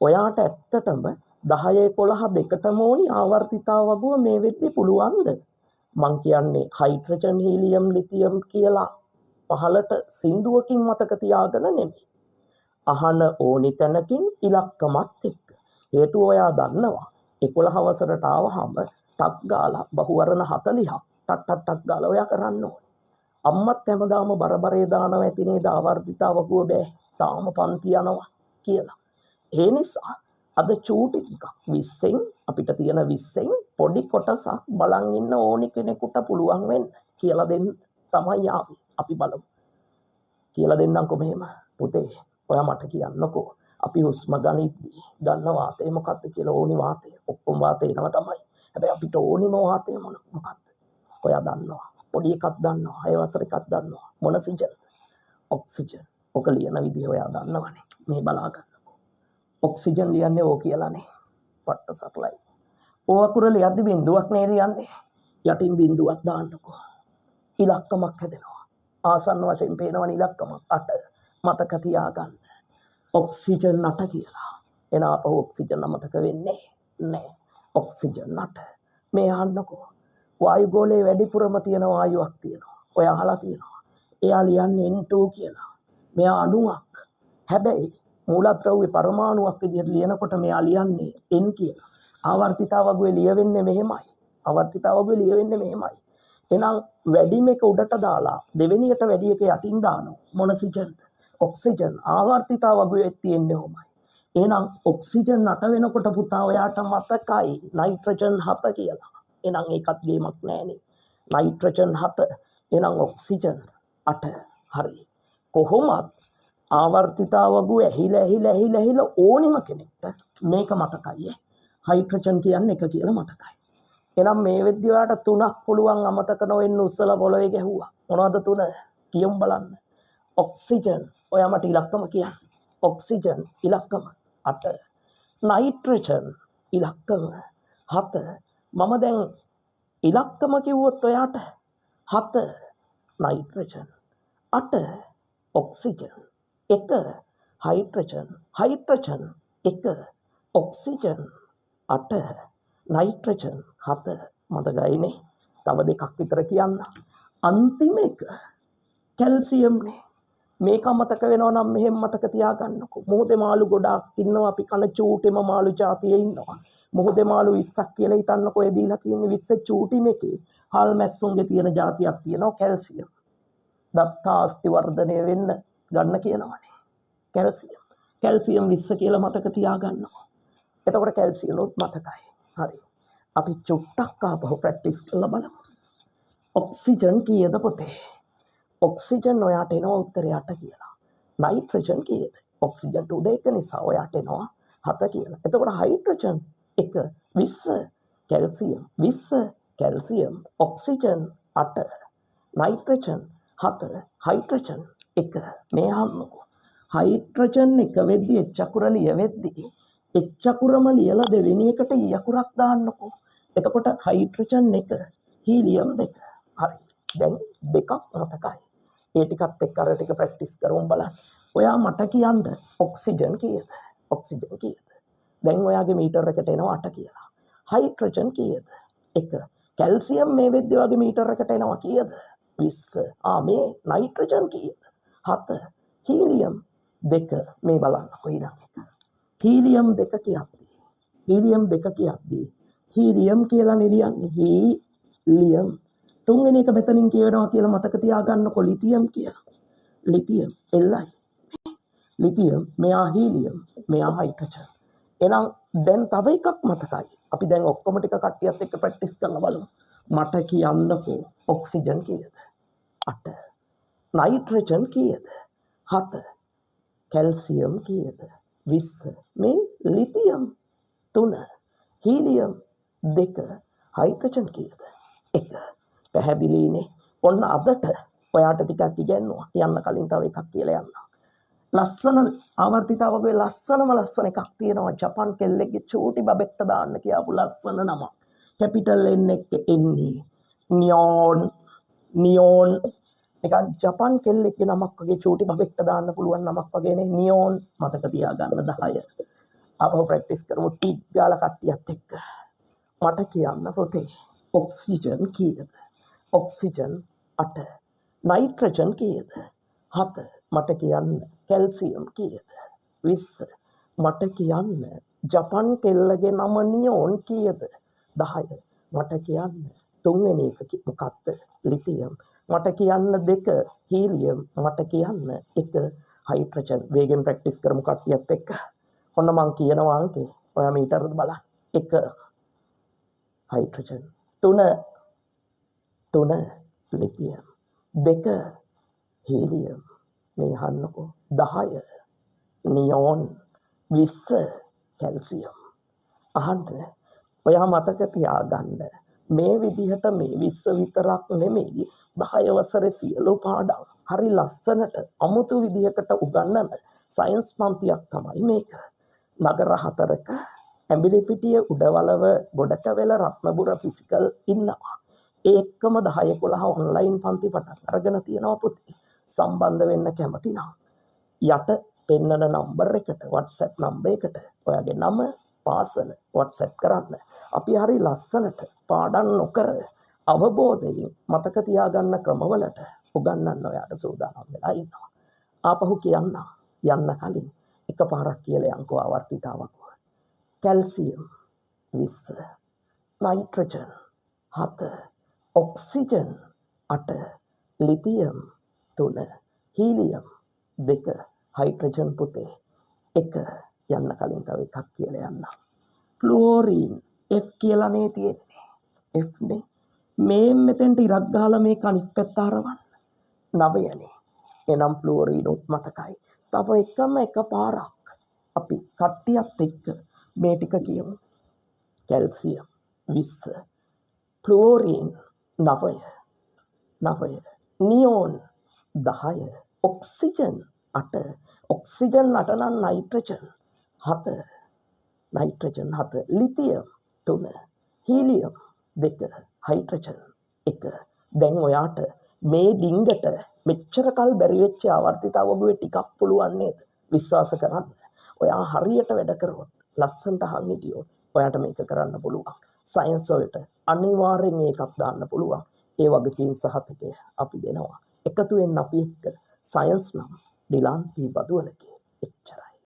ඔයාට ඇත්තටම 10 11 දෙකටම ඕනි ආවර්තිතාව වගුව මේ වෙද්දී පුළුවන්ද? මං කියන්නේ හයිඩ්‍රජන් හීලියම් ලිතියම් කියලා පහලට සින්දුවකින් මතක තියාගෙන නෙමෙයි. අහන ඕනි තැනකින් ඉලක්කමත් එක්ක. හේතුව ඔයා දන්නවා 11 වසරට ආවහම ටක් ගාලා බහුවර්ණ 40ක් ටක් ගාලා ඔයා කරන්න ඕනේ. අම්මත් හැමදාම බරබරේ දානවා ඇති නේද ආවර්තිතාව වගුව බෑ. තාම පන්ති යනවා කියලා. ඒ නිසා අද චූටි ටිකක් 20න් අපිට තියෙන 20න් පොඩි කොටසක් බලන් ඉන්න ඕනි කෙනෙකුට පුළුවන් වෙන්න කියලා දෙන්න තමයි ආවේ. අපි බලමු. කියලා දෙන්නම්කො මෙහෙම. පුතේ ඔයා මට කියන්නකෝ. අපි හුස්ම ගනිද්දී ගන්න වාතය මොකක්ද කියලා ඕනි වාතය. ඔක්කොම වාතය එනවා තමයි. හැබැයි අපිට ඕනිම වාතය මොකක්ද? ඔයා දන්නවා. පොඩි එකක් දන්නවා. 6 වසර එකක් දන්නවා. මොන සිජන්ද? ඔක්සිජන්. ඔක ලියන විදිහ ඔයා දන්නවනේ. මේ බලා ගන්න. ඔක්සිජන් ලියන්නේ ඕ කියලානේ. පට්ට සරලයි. ඕ අකුර ලියද්දි බිඳුවක් නේද යන්නේ. යටින් බිඳුවක් දාන්නකෝ. ඉලක්කමක් හැදෙනවා. ආසන්න වශයෙන් පේනවනේ ඉලක්කමක් 8. මතක තියාගන්න. ඔක්සිජන් 8 කියලා. එන අපෝ ඔක්සිජන් මතක වෙන්නේ නැහැ. ඔක්සිජන් 8. මේ අහන්නකෝ. වායුගෝලයේ වැඩිපුරම තියෙන වායුවක් තියෙනවා. ඔය අහලා තියෙනවා. එයා ලියන්නේ N2 කියලා. මෙයා අණුවක්. හැබැයි මූලද්‍රව්‍ය පරමාණුවක් විදිහට ලියනකොට මෙයා ලියන්නේ N කියලා. ආවර්තිතාව වගේ ලියවෙන්නේ මෙහෙමයි. ආවර්තිතාව වගේ ලියවෙන්නේ මෙහෙමයි. එහෙනම් වැඩිම එක උඩට දාලා දෙවෙනියට වැඩි එක යටින් දානවා. මොන සිජන්ද? ඔක්සිජන්. ආවර්තිතාව වගේ තියෙන්නේ ඔහොමයි. එහෙනම් ඔක්සිජන් 8 වෙනකොට පුතා ඔයාට මතකයි නයිට්‍රජන් 7 කියලා. එහෙනම් ඒකත් ගේමක් නෑනේ. නයිට්‍රජන් 7. එහෙනම් ඔක්සිජන් 8. හරි. කොහොමත් ආවර්තිතාව වගුව ඇහිලා ඕනිම කෙනෙක්ට මේක මතකයි. හයිඩ්‍රජන් කියන්නේ එක කියලා මතකයි. එහෙනම් මේ වෙද්දී ඔයාලට තුනක් පුළුවන් අමතක නොවෙන්න උස්සලා පොළවේ ගැහුවා. මොනවද තුන? කියමු බලන්න. ඔක්සිජන්. ඔයා මට ඉලක්කම කියන්න. ඔක්සිජන් ඉලක්කම 8. නයිට්‍රජන් ඉලක්කම 7. මම දැන් ඉලක්කම කිව්වොත් ඔයාට 7 nitrogen 8 oxygen 1 hydrogen 1 oxygen 8 nitrogen 7 මතකයිනේ. තව දෙකක් විතර කියන්න. අන්තිම එක කැල්සියම්නේ. මේක මතක වෙනවා නම් මෙහෙම මතක තියාගන්නකො. මොහොතේ මාළු ගොඩාක් ඉන්නවා. අපි කන චූටිම මාළු జాතියේ ඉන්නවා. මොහොතේ මාළු 20ක් කියලා හිතන්නකො. ඒ දීලා තියෙන්නේ 20 චූටිම එකේ හාල් මැස්සුන්ගේ තියෙන జాතියක් තියෙනවා කැල්සියම්. දත්තාස්ති වර්ධනය වෙන්න ගන්න කියනවනේ. කැල්සියම් 20 කියලා මතක තියාගන්නවා. එතකොට කැල්සියම් උත් මතකයි. හරි. අපි චුට්ටක් ආපහු ප්‍රැක්ටිස් කරලා බලමු. ඔක්සිජන් කීයද පුතේ? ඔක්සිජන් ඔයාට එනවා උත්තරේ 8 කියලා. නයිට්‍රජන් කීයද? ඔක්සිජන් උඩ එක නිසා ඔයාට එනවා 7 කියලා. එතකොට hydrogen 1 20 calcium 20 calcium oxygen 8 nitrogen 7 hydrogen 1 මේ අහන්නකෝ. හයිඩ්‍රජන් 1 වෙද්දී එච් අකුර ලියවෙද්දී එච් අකුරම ලියලා දෙවෙනි එකට ඊ අකුරක් දාන්නකෝ. එතකොට හයිඩ්‍රජන් 1 හීලියම් 2. හරි. දැන් දෙකක් මතකයි. ඒ ටිකත් එක්ක අර ටික ප්‍රැක්ටිස් කරමු බලන්න. ඔයා මට කියන්න ඔක්සිජන් කීයද? ඔක්සිජන් කීයද? දැන් ඔයාගේ මීටර එකට එනවා 8 කියලා. හයිඩ්‍රජන් කීයද? 1. කැල්සියම් මේ වෙද්දී ඔයාගේ මීටර එකට එනවා කීයද? 20. මේ නයිට්‍රජන් කීයද? 7. හීලියම් 2 මේ බලන්නකෝ ඊළඟ එක. හීලියම් 2 කියද්දී හීලියම් 2 කියද්දී හීලියම් කියලා නෙලියන්නේ හීලියම්. තුන්වෙනි එක මෙතනින් කියවෙනවා කියලා මතක තියාගන්නකො ලිතියම් කියලා. ලිතියම් එල්ලයි. ලිතියම් මෙයා හීලියම් මෙයා හයිඩ්‍රජන්. එහෙනම් දැන් තව එකක් මතකයි. අපි දැන් ඔක්කොම ටික කට්ටියත් එක්ක ප්‍රැක්ටිස් කරලා බලමු. මට කියන්නකෝ ඔක්සිජන් කීයද? 8. නයිට්‍රජන් කීයද? 7. කැල්සියම් කීයද? 20. මේ ලිතියම් 3. හීලියම් 2. හයිඩ්‍රජන් කීයද? 1. පැහැදිලිනේ. ඔන්න අදට ඔයාට ටිකක් ඉගෙනුවා. යන්න කලින් තව එකක් කියලා යන්න. ලස්සන ආවර්තිතාවකේ ලස්සන එකක් තියෙනවා. ජපන් කෙල්ලෙක්ගේ චූටි බබෙක්ට දාන්න කියපු ලස්සන නම. කැපිටල් N එක එන්නේ. නියෝන් නිකන් ජපන් කෙල්ලෙක්ගේ නමක් වගේ චූටි බබෙක්ට දාන්න පුළුවන් නමක් වගේනේ නියෝන්. මතක තියාගන්න 10. ආපහු ප්‍රැක්ටිස් කරමු ටික් ගාලා කට්ටියත් එක්ක. මට කියන්න පොතේ ඔක්සිජන් කීයද? ඔක්සිජන් 8. නයිට්‍රජන් කීයද? 7. මට කියන්න කැල්සියම් කීයද? 20. මට කියන්න ජපන් කෙල්ලගේ නම නියෝන් කීයද? 10. මට කියන්න තුන්වෙනි එක මොකක්ද? ලිතියම්. මට කියන්න 2 හීලියම්. මට කියන්න 1 හයිඩ්‍රජන්. වේගෙන් ප්‍රැක්ටිස් කරමු කට්ටියත් එක්ක. ඔන්න මං කියනවා අංකේ. ඔයා මීටරද බලන්න. 1 හයිඩ්‍රජන්. 3 ලිතියම්. 2 හීලියම්. මේ අහන්නකෝ. 10 නියෝන්. 20 කැල්සියම්. අහන්න. ඔයා මතක තියාගන්න. මේ විදිහට මේ 20 විතරක් නෙමෙයි 10 වසරේ සියලු පාඩම් හරි ලස්සනට අමුතු විදිහකට උගන්වන සයන්ස් පන්තියක් තමයි මේක. නගර 4ක ඇඹිලිපිටිය උඩවලව ගොඩකවැල රත්නපුර ෆිසිකල් ඉන්නවා. ඒ එක්කම 10 11 ඔන්ලයින් පන්ති පටන් අරගෙන තියෙනවා පුතේ. සම්බන්ධ වෙන්න කැමති නම් යට පෙන්නන නම්බර් එකට WhatsApp නම්බර් එකට ඔයාගේ නම පාසල WhatsApp කරන්න. අපි හරි ලස්සනට පාඩම් නොකර අවබෝධයෙන් මතක තියාගන්න ක්‍රමවලට උගන්වන්න ඔයාට සූදානම් වෙලා ඉන්නවා. ආපහු කියන්න යන්න කලින් එකපාරක් කියලා යන්කෝ ආවර්තිතාවක්. Calcium 20, nitrogen 7, oxygen 8, lithium 3, helium 2, hydrogen පුතේ 1 යන්න කලින් තව එකක් කියලා යන්න. ෆ්ලුෝරීන් F කියලා නේ තියෙන්නේ. F නේ. මේ මෙතෙන්ට ඉරක් ගහලා මේක අනිත් පැත්ත හරවන්න. 9නේ. එනම් ෆ්ලුෝරීන් උත් මතකයි. තව එක පාරක් අපි කට්ටියත් එක්ක මේ ටික කියමු. කැල්සියම් 20, ෆ්ලුෝරීන් 9, නියෝන් 10, ඔක්සිජන් 8, ඔක්සිජන් 8 නම් නයිට්‍රජන් 7, ලිතියම් 3, හීලියම් 2, හයිඩ්‍රජන් 1. දැන් ඔයාට මේ ඩිංගට මෙච්චර කල් බැරි වෙච්ච ආවර්තිතාවගුවේ ටිකක් පුළුවන් නේද? විශ්වාස කරන්න. ඔයා හරියට වැඩ කරොත් ලස්සනට අහන් හිටියොත් ඔයාට මේක කරන්න පුළුවන්. සයන්ස් වලට අනිවාර්යෙන් මේකක් දාන්න පුළුවන්. ඒ වගකීම් සහතිකය අපි දෙනවා. එකතු වෙන්න අපි එක්ක සයන්ස් නම් ඩිලාන් පී බදුවලගේ